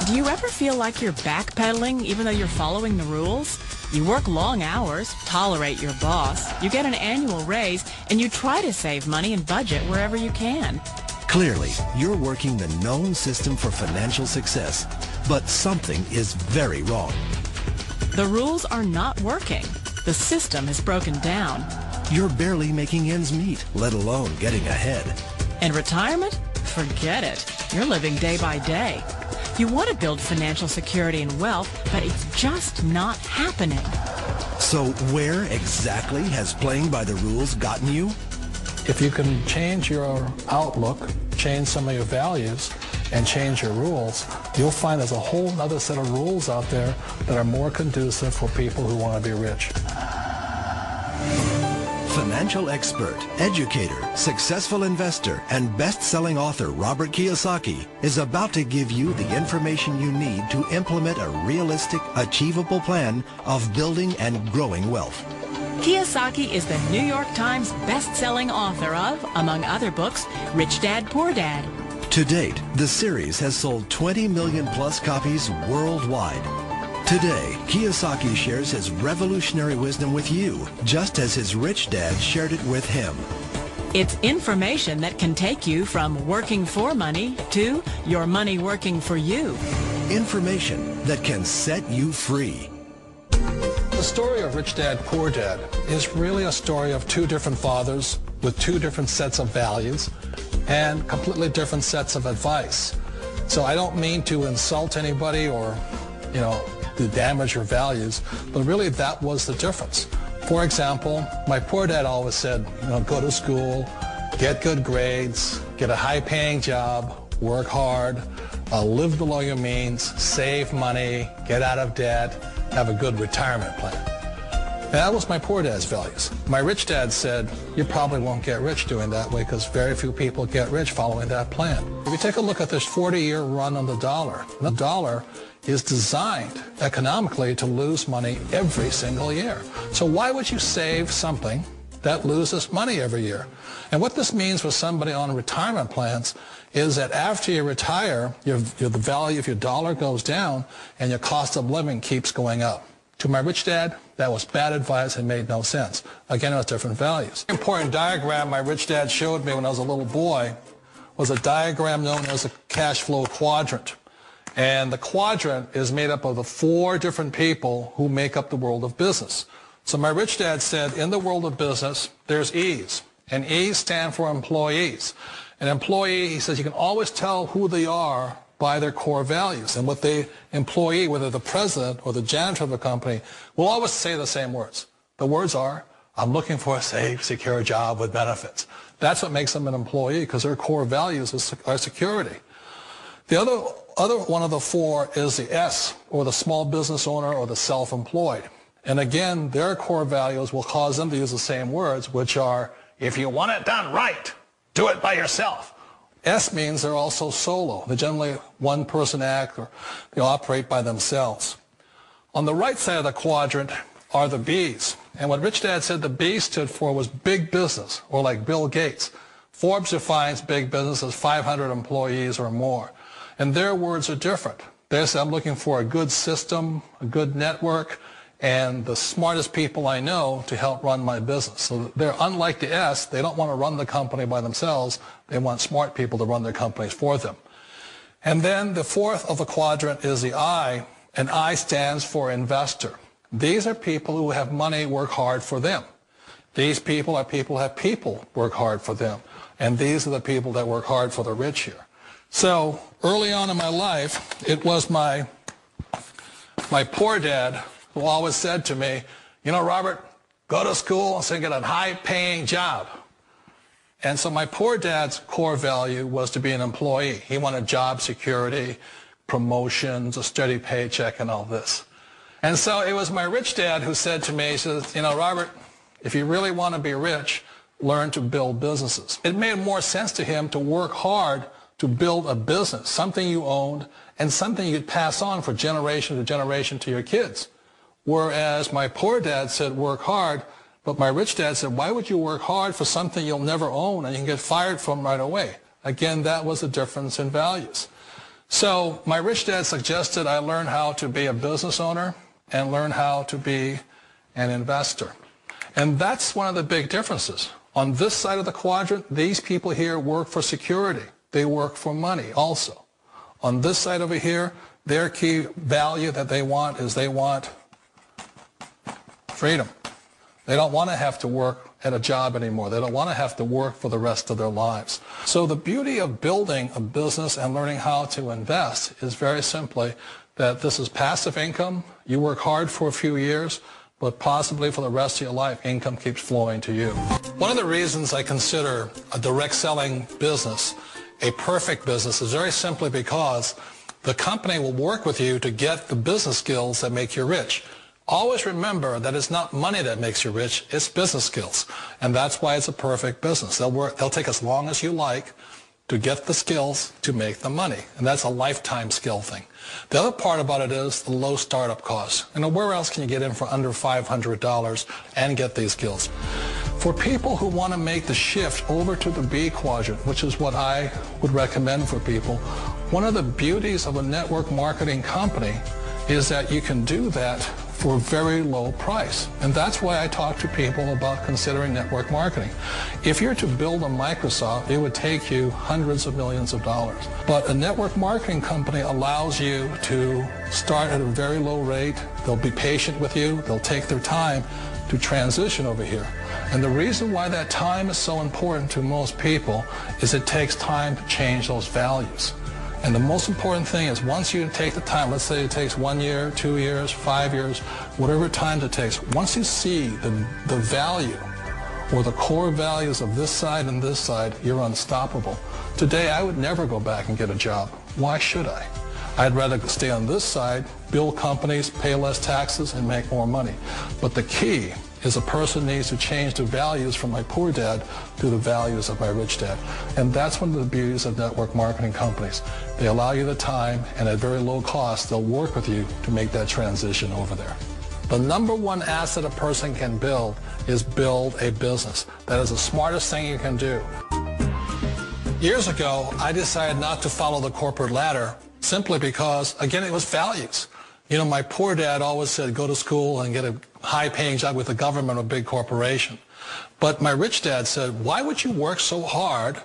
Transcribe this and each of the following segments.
Do you ever feel like you're backpedaling even though you're following the rules? You work long hours, tolerate your boss, you get an annual raise, and you try to save money and budget wherever you can. Clearly, you're working the known system for financial success, but something is very wrong. The rules are not working. The system has broken down. You're barely making ends meet, let alone getting ahead. And retirement? Forget it. You're living day by day. You want to build financial security and wealth, but it's just not happening. So where exactly has playing by the rules gotten you? If you can change your outlook, change some of your values, and change your rules, you'll find there's a whole other set of rules out there that are more conducive for people who want to be rich. Financial expert, educator, successful investor, and best-selling author Robert Kiyosaki is about to give you the information you need to implement a realistic, achievable plan of building and growing wealth. Kiyosaki is the New York Times best-selling author of, among other books, Rich Dad, Poor Dad. To date, the series has sold 20 million plus copies worldwide. Today, Kiyosaki shares his revolutionary wisdom with you, just as his rich dad shared it with him. It's information that can take you from working for money to your money working for you. Information that can set you free. The story of Rich Dad, Poor Dad is really a story of two different fathers with two different sets of values and completely different sets of advice. So I don't mean to insult anybody or, to damage your values, but really that was the difference. For example, my poor dad always said, go to school, get good grades, get a high-paying job, work hard, live below your means, save money, get out of debt, have a good retirement plan. And that was my poor dad's values. My rich dad said, you probably won't get rich doing that way because very few people get rich following that plan. If you take a look at this 40-year run on the dollar is designed economically to lose money every single year. So why would you save something that loses money every year? And what this means for somebody on retirement plans is that after you retire, the value of your dollar goes down and your cost of living keeps going up. To my rich dad, that was bad advice and made no sense. Again, it was different values. An important diagram my rich dad showed me when I was a little boy was a diagram known as a cash flow quadrant. And the quadrant is made up of the four different people who make up the world of business. So my rich dad said, in the world of business, there's E's. And E's stand for employees. An employee, he says, you can always tell who they are by their core values. And what the employee, whether the president or the janitor of the company, will always say the same words. The words are, I'm looking for a safe, secure job with benefits. That's what makes them an employee, because their core values are security. The other one of the four is the S, or the small business owner or the self-employed. And again, their core values will cause them to use the same words, which are, if you want it done right, do it by yourself. S means they're also solo. They're generally one-person act, or they operate by themselves. On the right side of the quadrant are the B's. And what Rich Dad said the B stood for was big business, or like Bill Gates. Forbes defines big business as 500 employees or more. And their words are different. They say, I'm looking for a good system, a good network, and the smartest people I know to help run my business. So they're unlike the S. They don't want to run the company by themselves. They want smart people to run their companies for them. And then the fourth of the quadrant is the I, and I stands for investor. These are people who have money work hard for them. These people are people who have people work hard for them. And these are the people that work hard for the rich here. So early on in my life, it was my poor dad who always said to me, Robert, go to school and get a high-paying job. And so my poor dad's core value was to be an employee. He wanted job security, promotions, a steady paycheck, and all this. And so it was my rich dad who said to me, he says, Robert, if you really want to be rich, learn to build businesses. It made more sense to him to work hard to build a business, something you owned, and something you could pass on for generation to generation to your kids. Whereas my poor dad said, work hard, but my rich dad said, why would you work hard for something you'll never own and you can get fired from right away? Again, that was the difference in values. So my rich dad suggested I learn how to be a business owner and learn how to be an investor. And that's one of the big differences. On this side of the quadrant, these people here work for security. They work for money also. On this side over here, their key value that they want is they want freedom. They don't want to have to work at a job anymore. They don't want to have to work for the rest of their lives. So the beauty of building a business and learning how to invest is very simply that this is passive income. You work hard for a few years, but possibly for the rest of your life, income keeps flowing to you. One of the reasons I consider a direct selling business a perfect business is very simply because the company will work with you to get the business skills that make you rich. Always remember that it's not money that makes you rich, it's business skills. And that's why it's a perfect business. They'll take as long as you like to get the skills to make the money. And that's a lifetime skill thing. The other part about it is the low startup costs. And where else can you get in for under $500 and get these skills? For people who want to make the shift over to the B quadrant, which is what I would recommend for people, one of the beauties of a network marketing company is that you can do that for a very low price. And that's why I talk to people about considering network marketing. If you're to build a Microsoft, it would take you hundreds of millions of dollars. But a network marketing company allows you to start at a very low rate. They'll be patient with you. They'll take their time to transition over here. And the reason why that time is so important to most people is it takes time to change those values. And the most important thing is once you take the time, let's say it takes 1 year, 2 years, 5 years, whatever time it takes, once you see the value or the core values of this side and this side, you're unstoppable. Today, I would never go back and get a job. Why should I? I'd rather stay on this side, build companies, pay less taxes, and make more money. But the key is a person needs to change the values from my poor dad to the values of my rich dad. And that's one of the beauties of network marketing companies. They allow you the time, and at very low cost, they'll work with you to make that transition over there. The number one asset a person can build is build a business. That is the smartest thing you can do. Years ago, I decided not to follow the corporate ladder simply because, again, it was values. You know, my poor dad always said, go to school and get a high-paying job with the government or a big corporation. But my rich dad said, why would you work so hard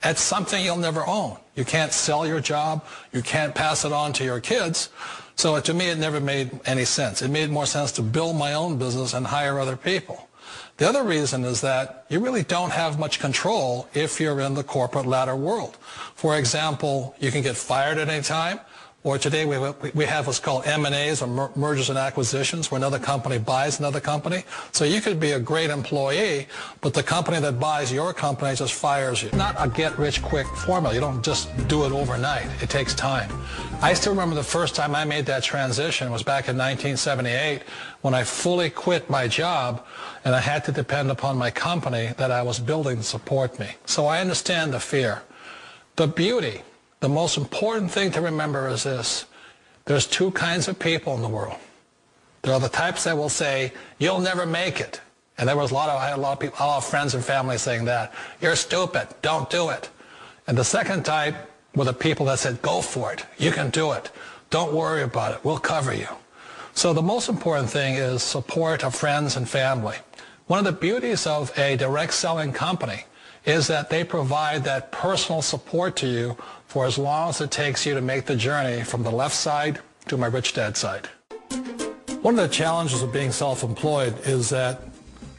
at something you'll never own? You can't sell your job. You can't pass it on to your kids. So to me, it never made any sense. It made more sense to build my own business and hire other people. The other reason is that you really don't have much control if you're in the corporate ladder world. For example, you can get fired at any time. Or today we have what's called M&As, or mergers and acquisitions, where another company buys another company. So you could be a great employee, but the company that buys your company just fires you. Not a get-rich-quick formula. You don't just do it overnight. It takes time. I still remember the first time I made that transition was back in 1978 when I fully quit my job and I had to depend upon my company that I was building to support me. So I understand the fear. The beauty. The most important thing to remember is this. There's two kinds of people in the world. There are the types that will say, you'll never make it. And I had a lot of people, a lot of friends and family saying that. You're stupid. Don't do it. And the second type were the people that said, go for it. You can do it. Don't worry about it. We'll cover you. So the most important thing is support of friends and family. One of the beauties of a direct selling company is that they provide that personal support to you for as long as it takes you to make the journey from the left side to my rich dad side. One of the challenges of being self-employed is that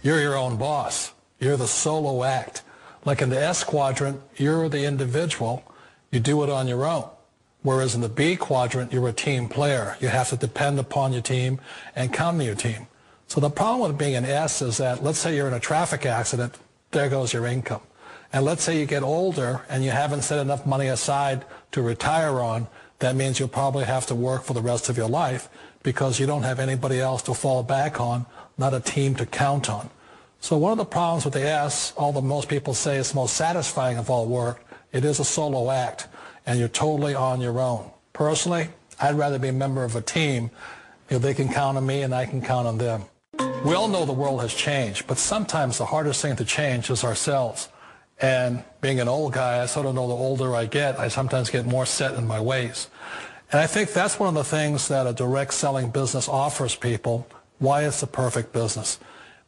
you're your own boss. You're the solo act. Like in the S quadrant, you're the individual. You do it on your own. Whereas in the B quadrant, you're a team player. You have to depend upon your team and count on your team. So the problem with being an S is that, let's say you're in a traffic accident, there goes your income. And let's say you get older and you haven't set enough money aside to retire on, that means you'll probably have to work for the rest of your life because you don't have anybody else to fall back on, not a team to count on. So one of the problems with the S, although most people say it's the most satisfying of all work, it is a solo act and you're totally on your own. Personally, I'd rather be a member of a team if they can count on me and I can count on them. We all know the world has changed, but sometimes the hardest thing to change is ourselves. And being an old guy, I sort of know the older I get, I sometimes get more set in my ways. And I think that's one of the things that a direct selling business offers people, why it's the perfect business.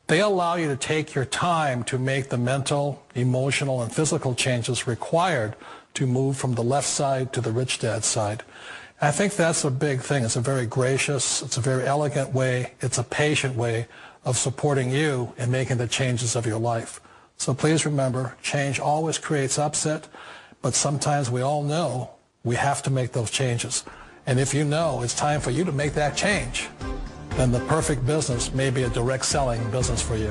They allow you to take your time to make the mental, emotional, and physical changes required to move from the left side to the rich dad side. And I think that's a big thing. It's a very gracious, it's a very elegant way, it's a patient way of supporting you in making the changes of your life. So please remember, change always creates upset, but sometimes we all know we have to make those changes. And if you know it's time for you to make that change, then the perfect business may be a direct selling business for you.